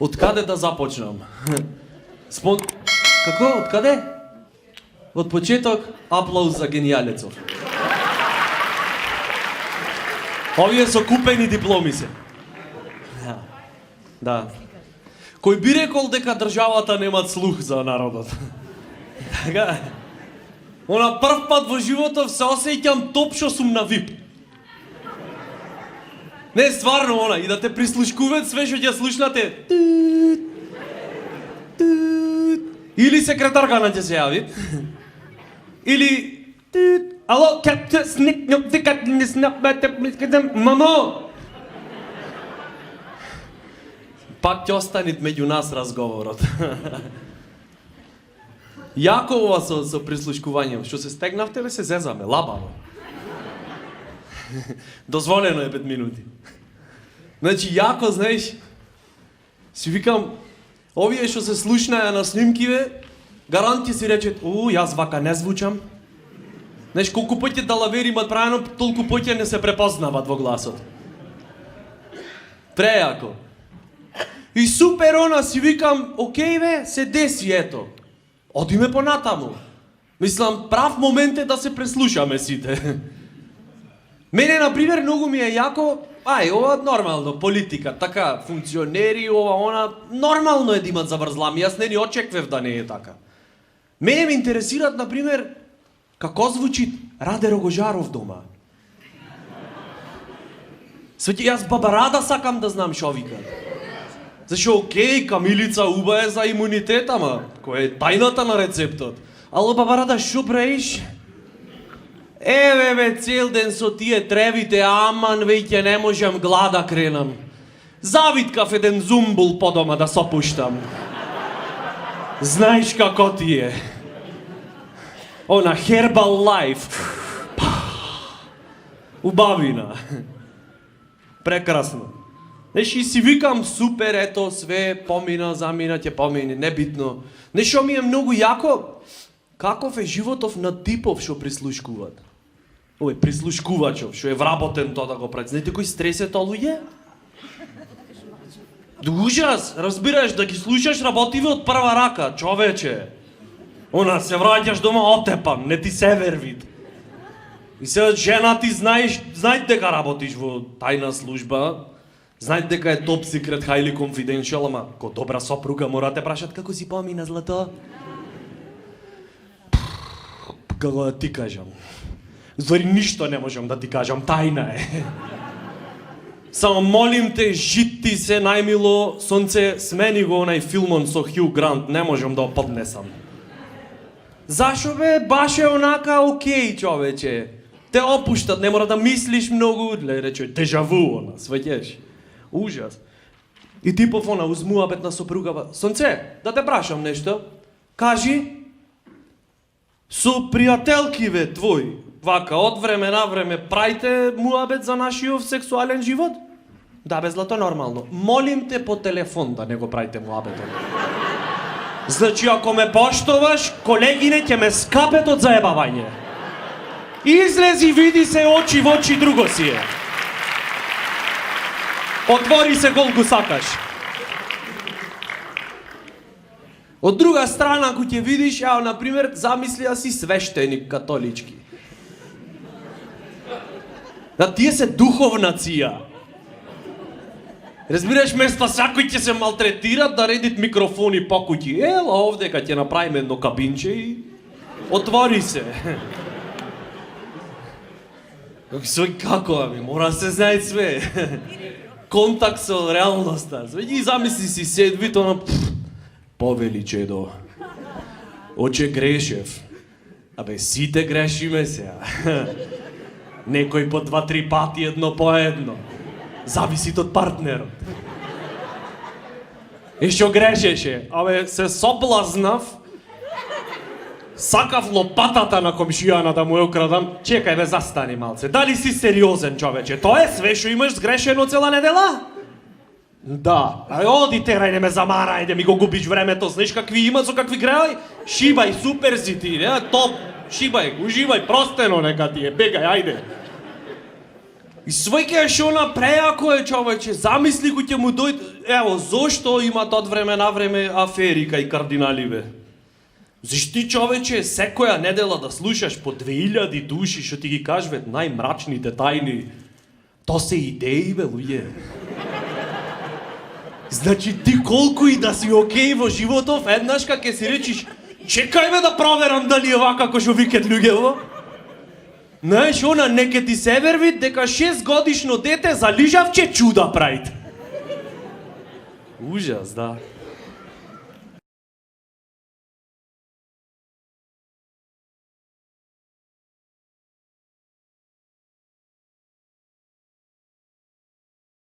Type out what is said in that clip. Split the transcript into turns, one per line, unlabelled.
Откаде да започнам? Како? Откаде? Од почеток, аплауз за генијалецов. Овие со купени дипломи се. Да. Кој би рекол дека државата немат слух за народот? Така. Она прв пат во животов се осеќам топ што сум на VIP. Не, стварно, она, и да те прислушкуваат све што ќе слушнате. Или секретарка на ќе се јави. Или ало, капте сник нёптикат не снапате мамо. Пак ќе останет меѓу нас разговорот. Јако ова со прислушкување, што се стегнавте, се зезаме, лабаво. Дозволено е 5 минути. Значи, јако, знаеш, си викам, овие што се слушнаја на снимкиве, гарант ќе си речет, јас вака не звучам. Знаеш, колку пъти далавери имат правено, толку пъти не се препознават во гласот. Прејако. И супер, она, си викам, окей бе, се деси, ето. Одиме понатаму. Мислам, прав момент е да се преслушаме сите. Мене, например, многу ми е јако, ова нормално, политика, така, функционери, ова, она, нормално е да имат заврзлами, јас не ни очеквев да не е така. Мене ме интересират, например, како звучи Раде Рогожаров дома. Свети, јас баба Рада сакам да знам шо викат. Зашо, окей, камилица уба е за имунитет, ама, кој е тајната на рецептот. Ало, баба Рада, шо правиш? Еве бе, цел ден со тие тревите, аман веќе не можам глада кренам. Завиткав еден зумбул по дома да сопуштам. Знаеш како ти е? Она Herbal Life. Убавина. Прекрасно. Знаеш, и си викам, супер, ето, све, помина, замина, ќе помине, небитно. Нешто ми е многу јако, каков е животов на типов што прислушкуваат. Овој прислушкувачов, што е вработен тоа да го прави. Знаете кој стрес е тоа луѓе? Ужас, разбираш, да ги слушаш работиве од прва рака, човече. Она, се враќаш дома отепан, не ти се вервит. И се жена ти знаеш дека работиш во тајна служба, знаеш дека е топ секрет, highly confidential, ама ко добра сопруга мора те прашат како си помина, злато? Како да ти кажам? Зори ништо не можам да ти кажам, тајна е. Само молим те, жити се најмило, сонце, смени го онај филмон со Хју Грант, не можам да поднесам. Зашо бе, баш е онака окей, човече. Те опуштат, не мора да мислиш многу, рече, дежаву, она, сваќеш. Ужас. И типов, она, узмува бет на сопругава. Сонце, да те прашам нешто. Кажи, со пријателкиве твои, вака, од време на време, прајте муабет за нашиот сексуален живот? Да, бе, злато, нормално. Молим те по телефон да не го правите муабетот. Значи, ако ме поштоваш, колегине ќе ме скапет од заебавање. Излези, види се очи во очи, друго си е. Отвори се колку сакаш. Од друга страна, ако ќе видиш, ја, например, замисли да си свештеник католички. Да тие се духовна ција. Разбираш, место сакој ќе се малтретират да редит микрофони по куќи. Ела овде, ка ќе направиме едно кабинче и отвори се. Сој како, ами, мора се знае све. Контакт со реалноста. И замисли си седвит, она, повели чедо. Оче грешев. Абе, сите грешиме сега. Некој по 2-3 пати, едно по едно. Зависи од партнерот. И што грешеше? Абе, се соблазнав, сакав лопатата на комшијана да му ја украдам. Чекај бе, застани малце. Дали си сериозен, човече? Тоа е све што имаш сгрешено цела недела? Да. Ај, оди терај, не ме замарај, да ми го губиш времето. Знаеш какви има, со какви греај? Шибај, супер си ти, не? Топ. Шибај, уживај, простено нека ти е. Бегај, ајде. И сваќаш она преако е, човече, замисли кој ќе му дојде, ево, зошто има од време на време афери кај кардинали, бе? Зашти, човече, секоја недела да слушаш по 2000 души што ти ги кажуват најмрачните тајни, то се идеи, бе, луѓе. Значи, ти колку и да си окей во животов, еднашка ќе си речиш, чекај ме да проверам дали е вака како што викат луѓето. Знаеш, она не ке ти се верви дека 6 годишно дете за лижавче чуда правит. Ужас, да.